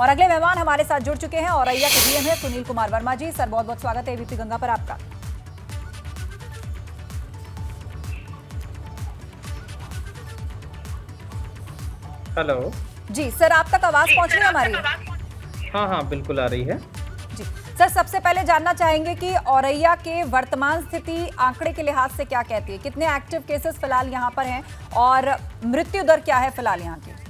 और अगले मेहमान हमारे साथ जुड़ चुके हैं औरैया के डीएम है सुनील कुमार वर्मा जी। सर बहुत बहुत स्वागत है एबीपी गंगा पर आपका। हेलो जी सर, आप तक आवाज पहुंच रही है हमारी? हाँ बिल्कुल आ रही है जी सर, सबसे पहले जानना चाहेंगे कि औरैया के वर्तमान स्थिति आंकड़े के लिहाज से क्या कहती है, कितने एक्टिव केसेस फिलहाल यहाँ पर हैं और मृत्यु दर क्या है फिलहाल यहाँ की?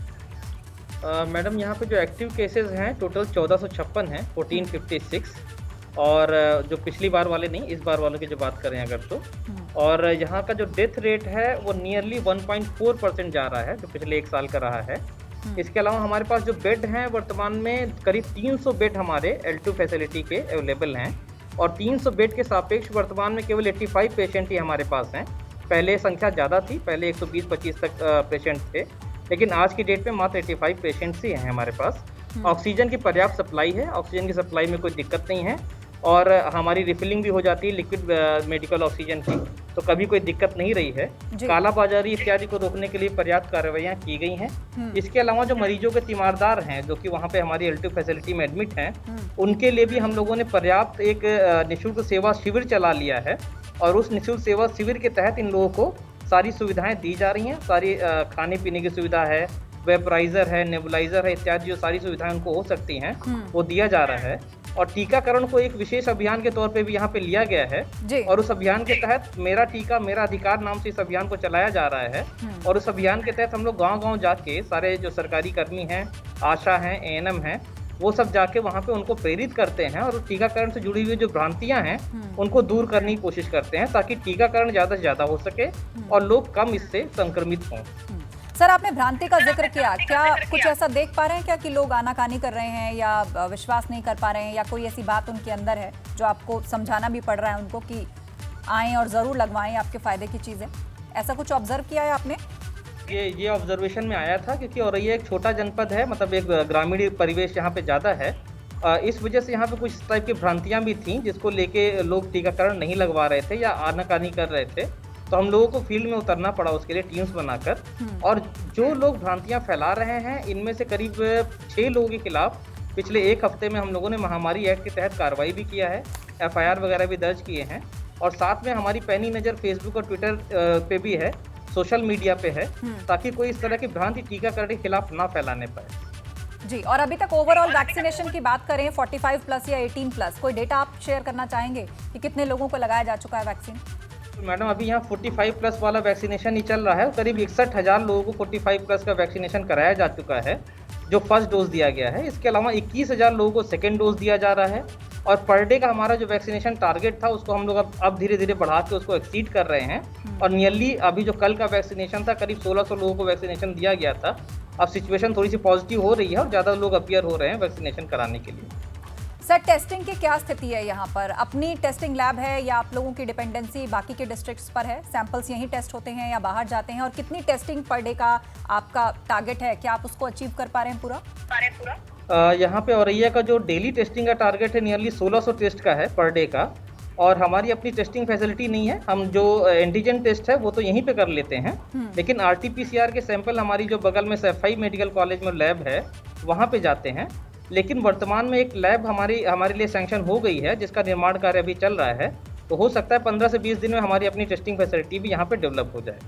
मैडम यहाँ पे जो एक्टिव केसेस हैं टोटल 1456 हैं, 1456, और जो पिछली बार वाले नहीं, इस बार वालों की जो बात करें अगर तो, और यहाँ का जो डेथ रेट है वो नियरली 1.4% जा रहा है, जो पिछले एक साल का रहा है। इसके अलावा हमारे पास जो बेड हैं वर्तमान में करीब 300 बेड हमारे L2 फैसिलिटी के अवेलेबल हैं, और 300 बेड के सापेक्ष वर्तमान में केवल 85 पेशेंट ही हमारे पास हैं। पहले संख्या ज़्यादा थी, पहले 120-25 तक पेशेंट थे, लेकिन आज की डेट में मात्र 85 पेशेंट्स ही हैं हमारे पास। ऑक्सीजन की पर्याप्त सप्लाई है, ऑक्सीजन की सप्लाई में कोई दिक्कत नहीं है, और हमारी रिफिलिंग भी हो जाती है लिक्विड मेडिकल ऑक्सीजन की, तो कभी कोई दिक्कत नहीं रही है। कालाबाजारी इत्यादि को रोकने के लिए पर्याप्त कार्रवाइयाँ की गई हैं। इसके अलावा जो मरीजों के तीमारदार हैं जो कि वहाँ पे हमारी L2 फैसिलिटी में एडमिट हैं, उनके लिए भी हम लोगों ने पर्याप्त एक निःशुल्क सेवा शिविर चला लिया है, और उस निःशुल्क सेवा शिविर के तहत इन लोगों को सारी सुविधाएं दी जा रही हैं। सारी खाने पीने की सुविधा है, वेपराइजर है, नेबुलाइजर है, इत्यादि जो सारी सुविधाएं उनको हो सकती हैं वो दिया जा रहा है। और टीकाकरण को एक विशेष अभियान के तौर पे भी यहाँ पे लिया गया है, और उस अभियान के तहत मेरा टीका मेरा अधिकार नाम से इस अभियान को चलाया जा रहा है। और उस अभियान के तहत हम लोग गांव-गांव जाके सारे जो सरकारी कर्मी हैं, आशा हैं, ANM हैं, वो सब जाके वहाँ पे उनको प्रेरित करते हैं, और टीकाकरण से जुड़ी हुई जो भ्रांतियां हैं उनको दूर करने की कोशिश करते हैं, ताकि टीकाकरण ज़्यादा से ज़्यादा हो सके और लोग कम इससे संक्रमित हों। सर, आपने भ्रांति का जिक्र किया, क्या कुछ ऐसा देख पा रहे हैं क्या कि लोग आनाकानी कर रहे हैं या विश्वास नहीं कर पा रहे हैं, या कोई ऐसी बात उनके अंदर है जो आपको समझाना भी पड़ रहा है उनको कि आएं और ज़रूर लगवाएं, आपके फ़ायदे की चीज़ें? ऐसा कुछ ऑब्जर्व किया है आपने? ये ऑब्जर्वेशन में आया था, क्योंकि औरैया एक छोटा जनपद है, मतलब एक ग्रामीण परिवेश यहाँ पे ज़्यादा है। इस वजह से यहाँ पे कुछ इस टाइप की भ्रांतियाँ भी थीं जिसको लेके लोग टीकाकरण नहीं लगवा रहे थे या आनाकानी कर रहे थे। तो हम लोगों को फील्ड में उतरना पड़ा उसके लिए टीम्स बनाकर, और जो लोग भ्रांतियां फैला रहे हैं इनमें से करीब 6 लोगों के खिलाफ पिछले एक हफ्ते में हम लोगों ने महामारी एक्ट के तहत कार्रवाई भी किया है, FIR वगैरह भी दर्ज किए हैं, और साथ में हमारी पैनी नज़र फेसबुक और ट्विटर पे भी है, सोशल मीडिया पे है, ताकि कोई इस तरह की भ्रांति टीकाकरण के खिलाफ ना फैलाने पाए। जी, और अभी तक ओवरऑल वैक्सीनेशन की बात करें 45+ या 18+, कोई डेटा आप शेयर करना चाहेंगे कि कितने लोगों को लगाया जा चुका है वैक्सीन? मैडम अभी यहाँ 45+ वाला वैक्सीनेशन ही चल रहा है, करीब 61,000 लोगों को 45+ का वैक्सीनेशन कराया जा चुका है, जो फर्स्ट डोज दिया गया है। इसके अलावा 21,000 लोगों को सेकेंड डोज दिया जा रहा है, और पर डे का हमारा जो वैक्सीनेशन टारगेट था उसको हम लोग अब धीरे धीरे बढ़ा के उसको एक्सीड कर रहे हैं, और नियरली अभी जो कल का वैक्सीनेशन था करीब 1600 लोगों को वैक्सीनेशन दिया गया था। अब सिचुएशन थोड़ी सी पॉजिटिव हो रही है और ज़्यादा लोग अपीयर हो रहे हैं वैक्सीनेशन कराने के लिए। सर, टेस्टिंग की क्या स्थिति है यहाँ पर? अपनी टेस्टिंग लैब है या आप लोगों की डिपेंडेंसी बाकी के डिस्ट्रिक्ट्स पर है? सैंपल्स यहीं टेस्ट होते हैं या बाहर जाते हैं? और कितनी टेस्टिंग पर डे का आपका टारगेट है, क्या आप उसको अचीव कर पा रहे हैं पूरा? यहाँ पे औरैया का जो डेली टेस्टिंग का टारगेट है नियरली 1600 टेस्ट का है पर डे का, और हमारी अपनी टेस्टिंग फैसिलिटी नहीं है। हम जो एंटीजन टेस्ट है वो तो यहीं पे कर लेते हैं, लेकिन RT-PCR के सैंपल हमारी जो बगल में सैफई मेडिकल कॉलेज में लैब है वहाँ पे जाते हैं। लेकिन वर्तमान में एक लैब हमारे लिए सैंक्शन हो गई है जिसका निर्माण कार्य अभी चल रहा है, तो हो सकता है 15 से 20 दिन में हमारी अपनी टेस्टिंग फैसिलिटी भी यहाँ पे डेवलप हो जाए।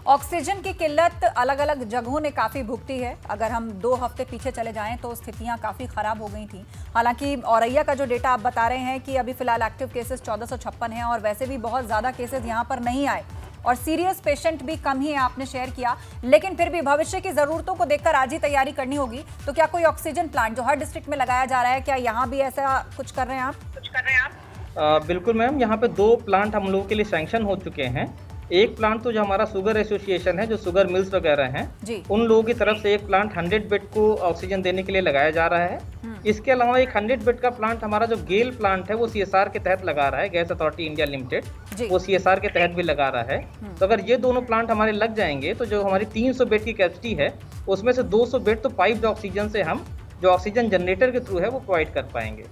ऑक्सीजन की किल्लत अलग अलग जगहों ने काफ़ी भुगती है। अगर हम 2 हफ्ते पीछे चले जाएं तो स्थितियां काफ़ी ख़राब हो गई थी। हालांकि औरैया का जो डेटा आप बता रहे हैं कि अभी फिलहाल एक्टिव केसेस 1456 हैं, और वैसे भी बहुत ज़्यादा केसेस यहाँ पर नहीं आए, और सीरियस पेशेंट भी कम ही आपने शेयर किया, लेकिन फिर भी भविष्य की ज़रूरतों को देखकर आज ही तैयारी करनी होगी। तो क्या कोई ऑक्सीजन प्लांट जो हर डिस्ट्रिक्ट में लगाया जा रहा है, क्या यहाँ भी ऐसा कुछ कर रहे हैं आप? बिल्कुल मैम, यहाँ पे 2 प्लांट हम लोगों के लिए सैंक्शन हो चुके हैं। एक प्लांट तो जो हमारा शुगर एसोसिएशन है, जो शुगर मिल्स वगैरह हैं, उन लोगों की तरफ से एक प्लांट 100 बेड को ऑक्सीजन देने के लिए लगाया जा रहा है। इसके अलावा एक 100 बेड का प्लांट हमारा जो गेल प्लांट है वो CSR के तहत लगा रहा है, गैस अथॉरिटी इंडिया लिमिटेड, वो CSR के तहत भी लगा रहा है। तो अगर ये दोनों प्लांट हमारे लग जाएंगे तो जो हमारी 300 बेड की कैपेसिटी है उसमें से 200 बेड तो पाइप्ड ऑक्सीजन से हम जो ऑक्सीजन जनरेटर के थ्रू है वो प्रोवाइड कर पाएंगे।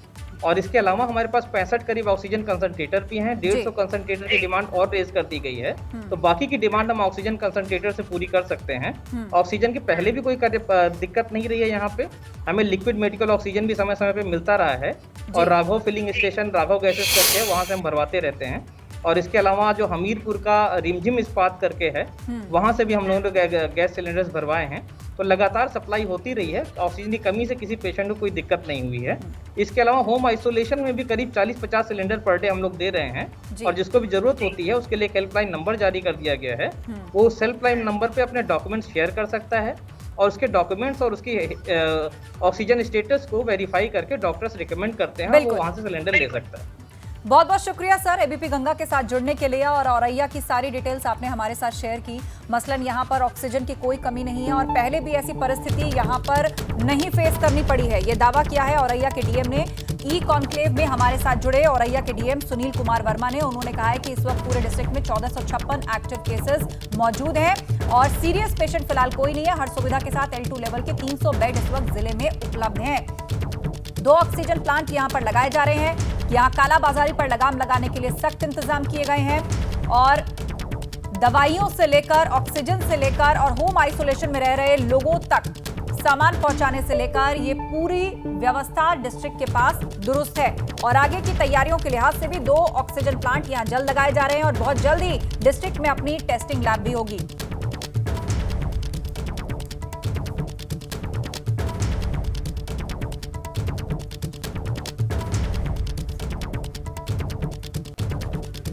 और इसके अलावा हमारे पास 65 करीब ऑक्सीजन कंसंट्रेटर भी हैं। 150 कंसंट्रेटर की डिमांड और रेज कर दी गई है, तो बाकी की डिमांड हम ऑक्सीजन कंसंट्रेटर से पूरी कर सकते हैं। ऑक्सीजन की पहले भी कोई दिक्कत नहीं रही है। यहाँ पे हमें लिक्विड मेडिकल ऑक्सीजन भी समय समय पे मिलता रहा है, और Raghav filling station Raghav gases करके है, वहां से हम भरवाते रहते हैं। और इसके अलावा जो हमीरपुर का रिमझिम इस्पात करके है, वहां से भी हम लोगों ने गैस सिलेंडर्स भरवाए हैं। तो लगातार सप्लाई होती रही है, ऑक्सीजन की कमी से किसी पेशेंट को कोई दिक्कत नहीं हुई है। इसके अलावा होम आइसोलेशन में भी करीब 40-50 सिलेंडर पर डे हम लोग दे रहे हैं, और जिसको भी जरूरत होती है उसके लिए एक हेल्पलाइन नंबर जारी कर दिया गया है। वो उस हेल्पलाइन नंबर पे अपने डॉक्यूमेंट्स शेयर कर सकता है, और उसके डॉक्यूमेंट्स और उसकी ऑक्सीजन स्टेटस को वेरीफाई करके डॉक्टर्स रिकमेंड करते हैं, वो वहां से सिलेंडर ले सकता है। बहुत बहुत शुक्रिया सर एबीपी गंगा के साथ जुड़ने के लिए, और औरैया की सारी डिटेल्स आपने हमारे साथ शेयर की। मसलन यहाँ पर ऑक्सीजन की कोई कमी नहीं है, और पहले भी ऐसी परिस्थिति यहाँ पर नहीं फेस करनी पड़ी है, ये दावा किया है औरैया के डीएम ने। ई कॉन्क्लेव में हमारे साथ जुड़े औरैया के डीएम सुनील कुमार वर्मा ने, उन्होंने कहा है कि इस वक्त पूरे डिस्ट्रिक्ट में 1456 एक्टिव केसेस मौजूद हैं, और सीरियस पेशेंट फिलहाल कोई नहीं है। हर सुविधा के साथ L2 लेवल के 300 बेड इस वक्त जिले में उपलब्ध हैं। 2 ऑक्सीजन प्लांट यहां पर लगाए जा रहे हैं। यहां कालाबाजारी पर लगाम लगाने के लिए सख्त इंतजाम किए गए हैं, और दवाइयों से लेकर ऑक्सीजन से लेकर और होम आइसोलेशन में रह रहे लोगों तक सामान पहुंचाने से लेकर ये पूरी व्यवस्था डिस्ट्रिक्ट के पास दुरुस्त है। और आगे की तैयारियों के लिहाज से भी 2 ऑक्सीजन प्लांट यहां जल्द लगाए जा रहे हैं, और बहुत जल्द ही डिस्ट्रिक्ट में अपनी टेस्टिंग लैब भी होगी।